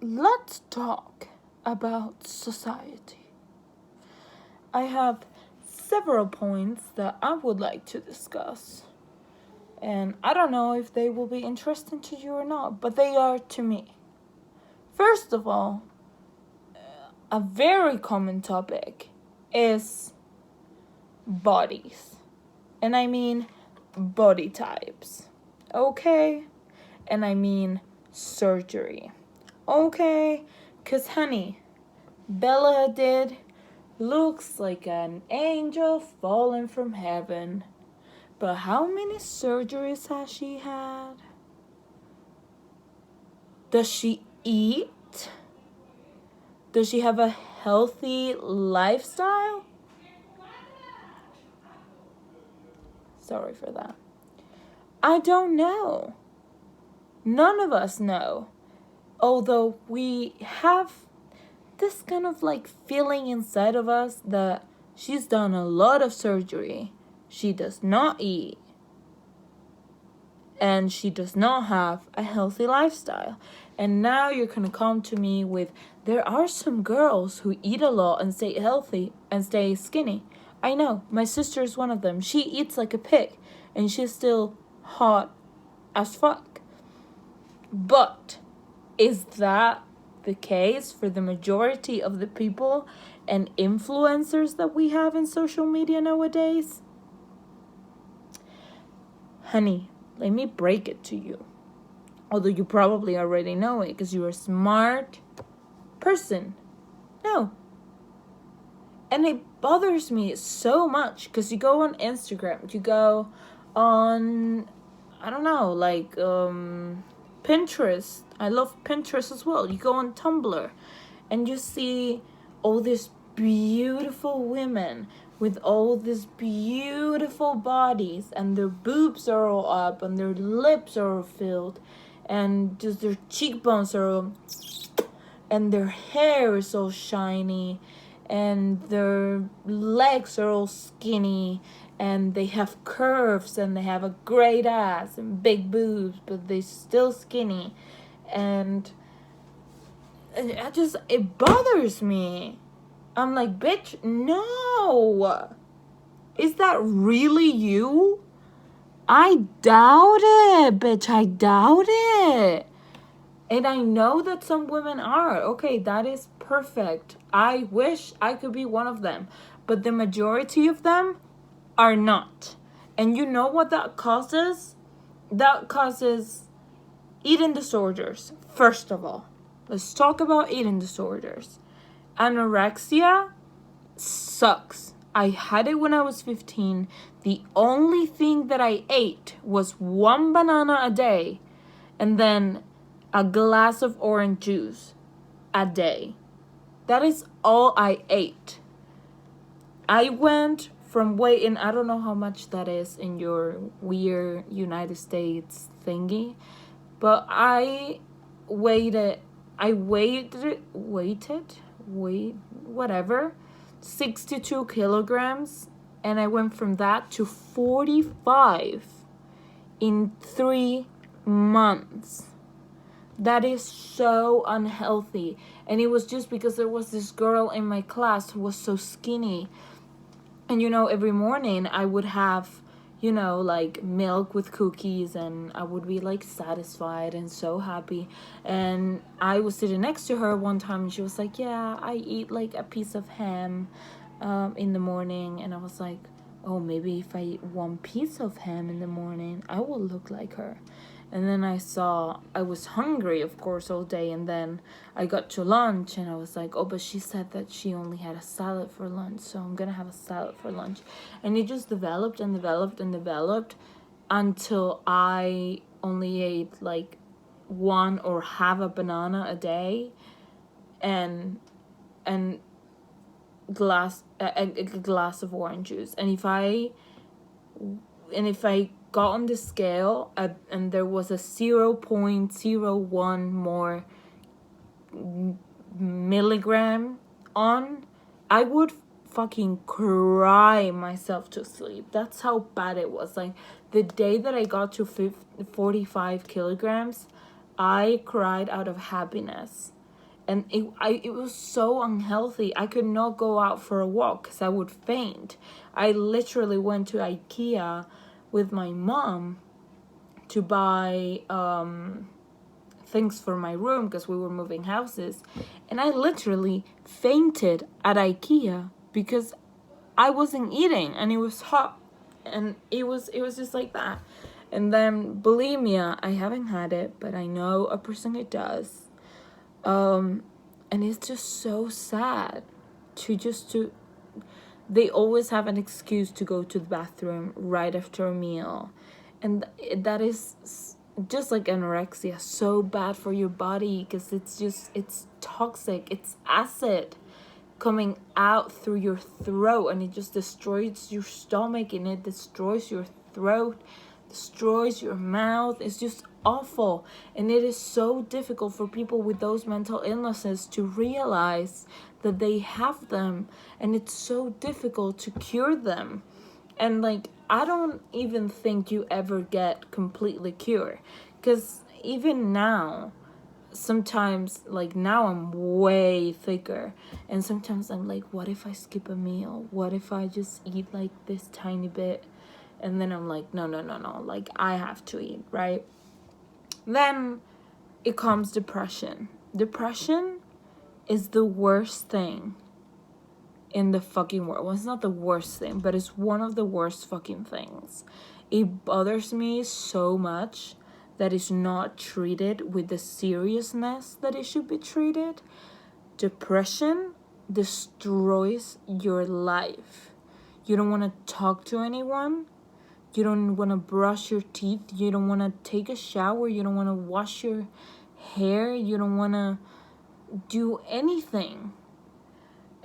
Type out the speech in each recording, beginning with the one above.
let's talk about society. I have several points that I would like to discuss. And I don't know if they will be interesting to you or not, but they are to me. First of all, a very common topic is bodies. And I mean body types. Okay? And I mean surgery. Okay? Because, honey, Bella Hadid looks like an angel fallen from heaven. But how many surgeries has she had? Does she eat? Does she have a healthy lifestyle? Sorry for that. I don't know. None of us know. Although we have this kind of like feeling inside of us that she's done a lot of surgery. She does not eat. And she does not have a healthy lifestyle. And now you're going to come to me with, there are some girls who eat a lot and stay healthy and stay skinny. I know, my sister is one of them. She eats like a pig and she's still hot as fuck. But is that the case for the majority of the people and influencers that we have in social media nowadays? Honey, let me break it to you. Although you probably already know it because you're a smart person. No. And it bothers me so much because you go on Instagram, you go on, I don't know, like Pinterest. I love Pinterest as well. You go on Tumblr and you see all these beautiful women with all these beautiful bodies, and their boobs are all up and their lips are all filled and just their cheekbones are all, and their hair is all shiny and their legs are all skinny and they have curves and they have a great ass and big boobs, but they're still skinny. And it bothers me. I'm like, bitch, no. Is that really you? I doubt it, bitch. I doubt it. And I know that some women are. Okay, that is perfect. I wish I could be one of them. But the majority of them are not. And you know what that causes? That causes eating disorders, first of all. Let's talk about eating disorders. Anorexia sucks. I had it when I was 15. The only thing that I ate was one banana a day and then a glass of orange juice a day. That is all I ate. I went from weighing, I don't know how much that is in your weird United States thingy, but I weighted, whatever, 62 kilograms, and I went from that to 45 in 3 months. That is so unhealthy. And it was just because there was this girl in my class who was so skinny. And, every morning I would have, like milk with cookies, and I would be like satisfied and so happy. And I was sitting next to her one time and she was like, yeah, I eat like a piece of ham in the morning. And I was like, oh, maybe if I eat one piece of ham in the morning, I will look like her. And then I was hungry, of course, all day. And then I got to lunch and I was like, oh, but she said that she only had a salad for lunch. So I'm going to have a salad for lunch. And it just developed and developed and developed until I only ate like one or half a banana a day and a glass of orange juice. And if I got on the scale and there was a 0.01 more milligram on, I would fucking cry myself to sleep. That's how bad it was. Like the day that I got to 45 kilograms, I cried out of happiness. And it was so unhealthy. I could not go out for a walk because I would faint. I literally went to IKEA with my mom to buy things for my room because we were moving houses, and I literally fainted at IKEA because I wasn't eating and it was hot, and it was just like that. And then bulimia, I haven't had it, but I know a person it does. And it's just so sad to they always have an excuse to go to the bathroom right after a meal, and that is just like anorexia, so bad for your body because it's toxic. It's acid coming out through your throat, and it just destroys your stomach, and it destroys your throat, destroys your mouth. It's just awful. And it is so difficult for people with those mental illnesses to realize that they have them, and it's so difficult to cure them. And like, I don't even think you ever get completely cured, because even now, sometimes, like now I'm way thicker, and sometimes I'm like, what if I skip a meal? What if I just eat like this tiny bit? And then I'm like, no, like I have to eat, right? Then it comes depression. Depression is the worst thing in the fucking world. Well, it's not the worst thing, but it's one of the worst fucking things. It bothers me so much that it's not treated with the seriousness that it should be treated. Depression destroys your life. You don't want to talk to anyone. You don't want to brush your teeth. You don't want to take a shower. You don't want to wash your hair. You don't want to do anything.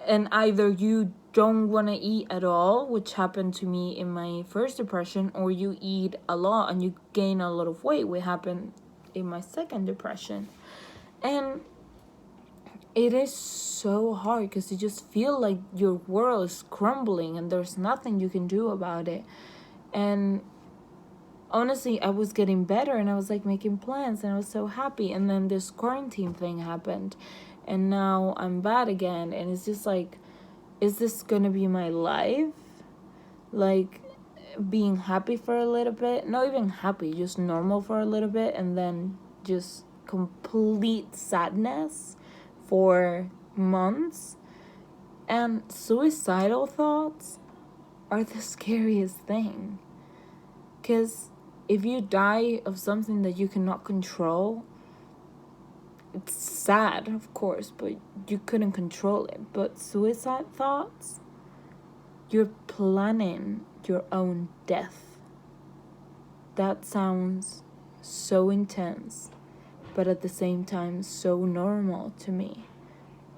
And either you don't want to eat at all, which happened to me in my first depression, or you eat a lot and you gain a lot of weight, which happened in my second depression. And it is so hard because you just feel like your world is crumbling and there's nothing you can do about it. And honestly, I was getting better and I was like making plans and I was so happy. And then this quarantine thing happened and now I'm bad again. And it's just like, is this gonna be my life? Like, being happy for a little bit, not even happy, just normal for a little bit, and then just complete sadness for months. And suicidal thoughts are the scariest thing, because if you die of something that you cannot control, it's sad, of course, but you couldn't control it. But suicide thoughts, you're planning your own death. That sounds so intense, but at the same time so normal to me.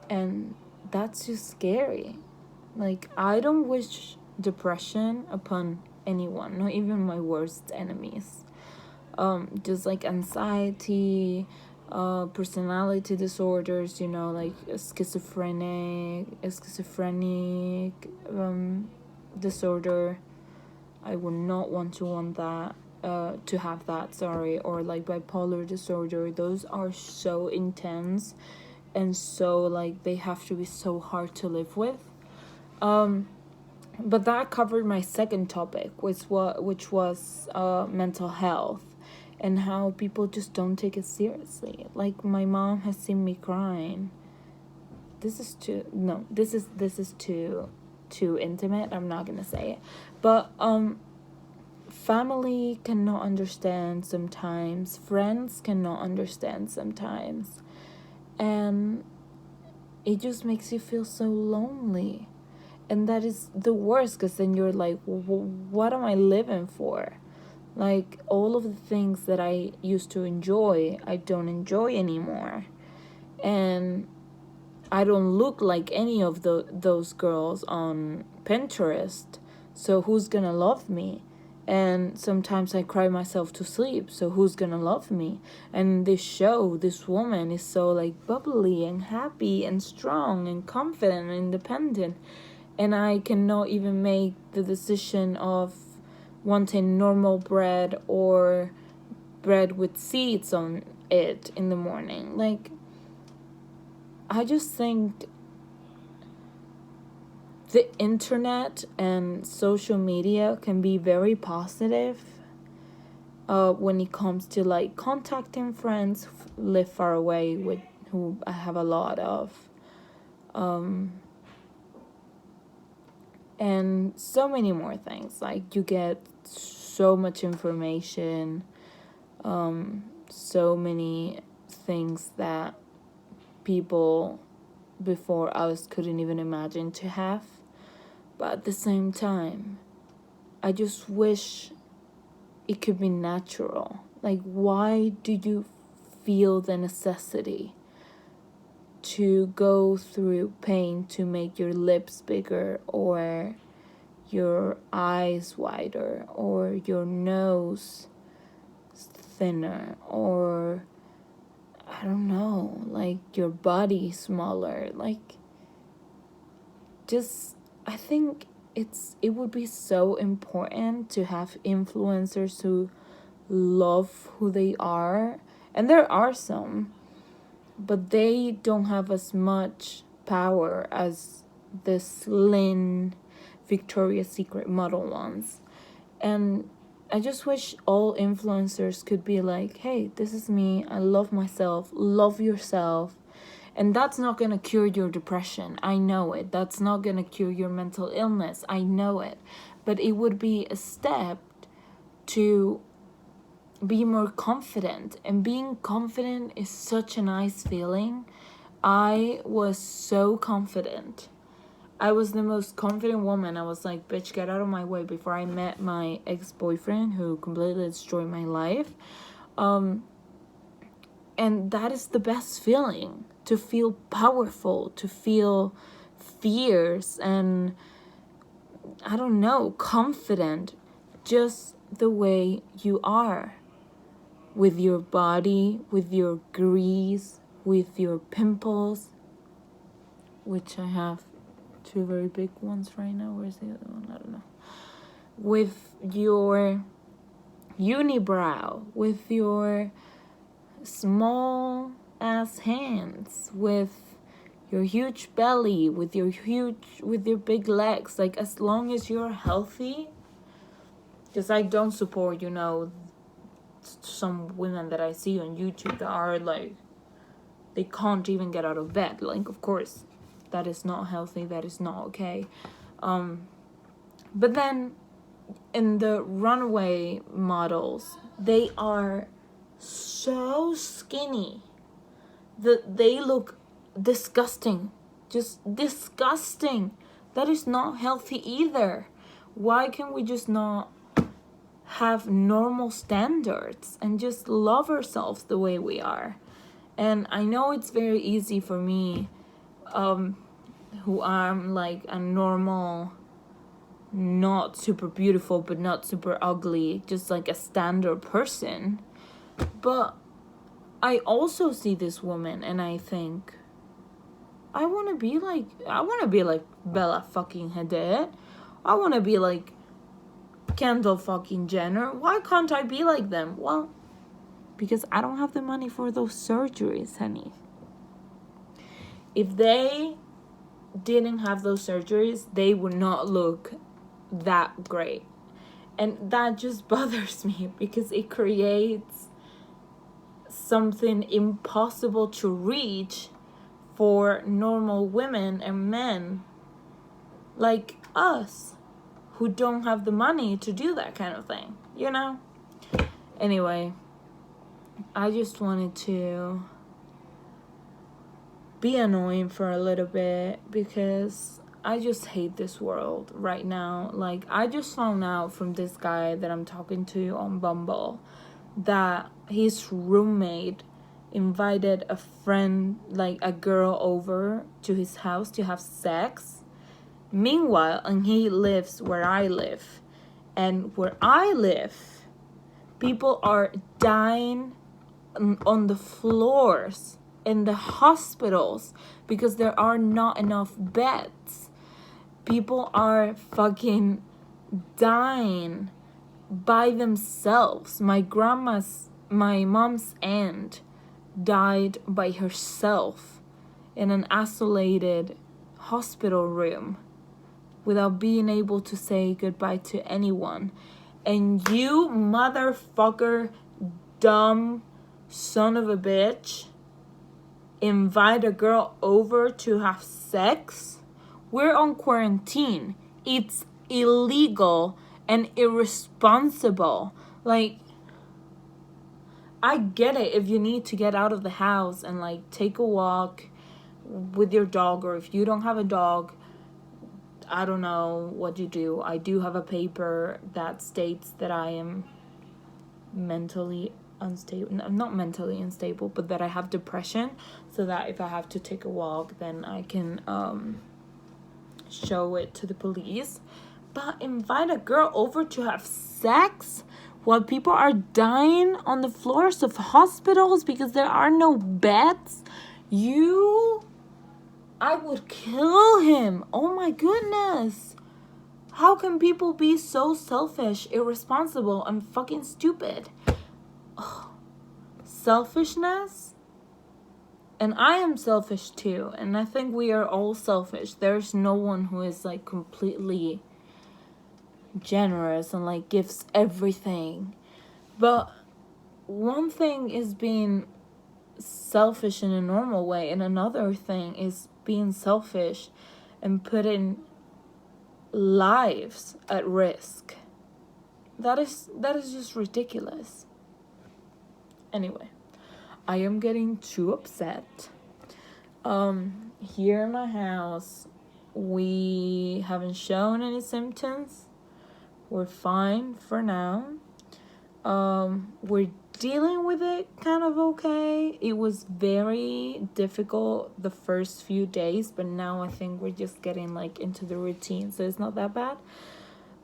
And that's just scary. Like, I don't wish depression upon anyone, not even my worst enemies. Just like anxiety, personality disorders, like schizophrenic disorder. I would not want that, to have that, sorry. Or like bipolar disorder. Those are so intense and so like they have to be so hard to live with. But that covered my second topic, which was mental health, and how people just don't take it seriously. Like, my mom has seen me crying. This is too intimate. I'm not gonna say it. But family cannot understand sometimes. Friends cannot understand sometimes. And it just makes you feel so lonely. And that is the worst, because then you're like, what am I living for? Like, all of the things that I used to enjoy, I don't enjoy anymore. And I don't look like any of those girls on Pinterest. So who's gonna love me? And sometimes I cry myself to sleep. So who's gonna love me? And this show, this woman is so like bubbly and happy and strong and confident and independent. And I cannot even make the decision of wanting normal bread or bread with seeds on it in the morning. Like, I just think the internet and social media can be very positive when it comes to like contacting friends who live far away, with who I have a lot of, and so many more things. Like you get so much information, so many things that people before us couldn't even imagine to have. But at the same time, I just wish it could be natural. Like, why do you feel the necessity to go through pain to make your lips bigger, or your eyes wider, or your nose thinner, or I don't know, like your body smaller? Like, just, I think it would be so important to have influencers who love who they are, and there are some, but they don't have as much power as the slim Victoria's Secret model ones. And I just wish all influencers could be like, hey, this is me, I love myself, love yourself. And that's not gonna cure your depression, I know it. That's not gonna cure your mental illness, I know it. But it would be a step to be more confident. And being confident is such a nice feeling. I was so confident. I was the most confident woman. I was like, bitch, get out of my way, before I met my ex-boyfriend who completely destroyed my life. And that is the best feeling, to feel powerful, to feel fierce and, I don't know, confident, just the way you are. With your body, with your grease, with your pimples, which I have 2 very big ones right now. Where's the other one? I don't know. With your unibrow, with your small ass hands, with your huge belly, with your big legs. Like, as long as you're healthy, because I don't support, some women that I see on YouTube that are like, they can't even get out of bed. Like, of course, that is not healthy, that is not okay. But then in the runway models, they are so skinny that they look disgusting. Just disgusting. That is not healthy either. Why can we just not have normal standards and just love ourselves the way we are? And I know it's very easy for me, who am like a normal, not super beautiful but not super ugly, just like a standard person. But I also see this woman and I think, I want to be like Bella fucking Hadid. I want to be like Kendall fucking Jenner. Why can't I be like them? Well, because I don't have the money for those surgeries, honey. If they didn't have those surgeries, they would not look that great. And that just bothers me, because it creates something impossible to reach for normal women and men like us, who don't have the money to do that kind of thing, Anyway, I just wanted to be annoying for a little bit, because I just hate this world right now. Like, I just found out from this guy that I'm talking to on Bumble that his roommate invited a friend, like a girl, over to his house to have sex. Meanwhile, and he lives where I live. And where I live, people are dying on the floors in the hospitals because there are not enough beds. People are fucking dying by themselves. My mom's aunt died by herself in an isolated hospital room without being able to say goodbye to anyone. And you motherfucker, dumb son of a bitch, invite a girl over to have sex? We're on quarantine. It's illegal and irresponsible. Like, I get it if you need to get out of the house and like take a walk with your dog, or if you don't have a dog, I don't know what you do. I do have a paper that states that I am mentally unstable. I'm not mentally unstable, but that I have depression, so that if I have to take a walk, then I can show it to the police. But invite a girl over to have sex while people are dying on the floors of hospitals because there are no beds? I would kill him. Oh my goodness. How can people be so selfish, irresponsible, and fucking stupid? Ugh. Selfishness? And I am selfish too. And I think we are all selfish. There's no one who is like completely generous and like gives everything. But one thing is being selfish in a normal way, and another thing is being selfish and putting lives at risk. That is just ridiculous. Anyway, I am getting too upset. Here in my house, we haven't shown any symptoms. We're fine for now. We're dealing with it kind of okay. It was very difficult the first few days, but now I think we're just getting like into the routine, so it's not that bad.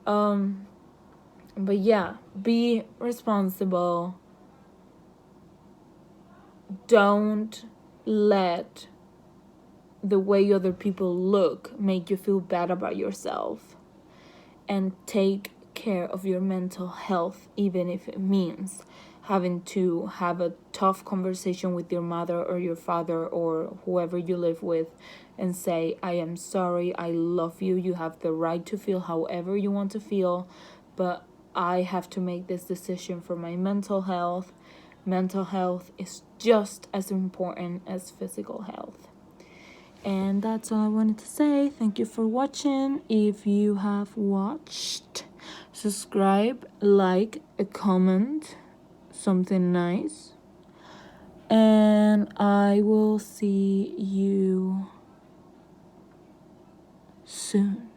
But yeah, be responsible. Don't let the way other people look make you feel bad about yourself, and take care of your mental health, even if it means having to have a tough conversation with your mother or your father or whoever you live with and say, I am sorry, I love you, you have the right to feel however you want to feel, but I have to make this decision for my mental health. Mental health is just as important as physical health. And that's all I wanted to say. Thank you for watching. If you have watched, subscribe, like, a comment, something nice. And I will see you soon.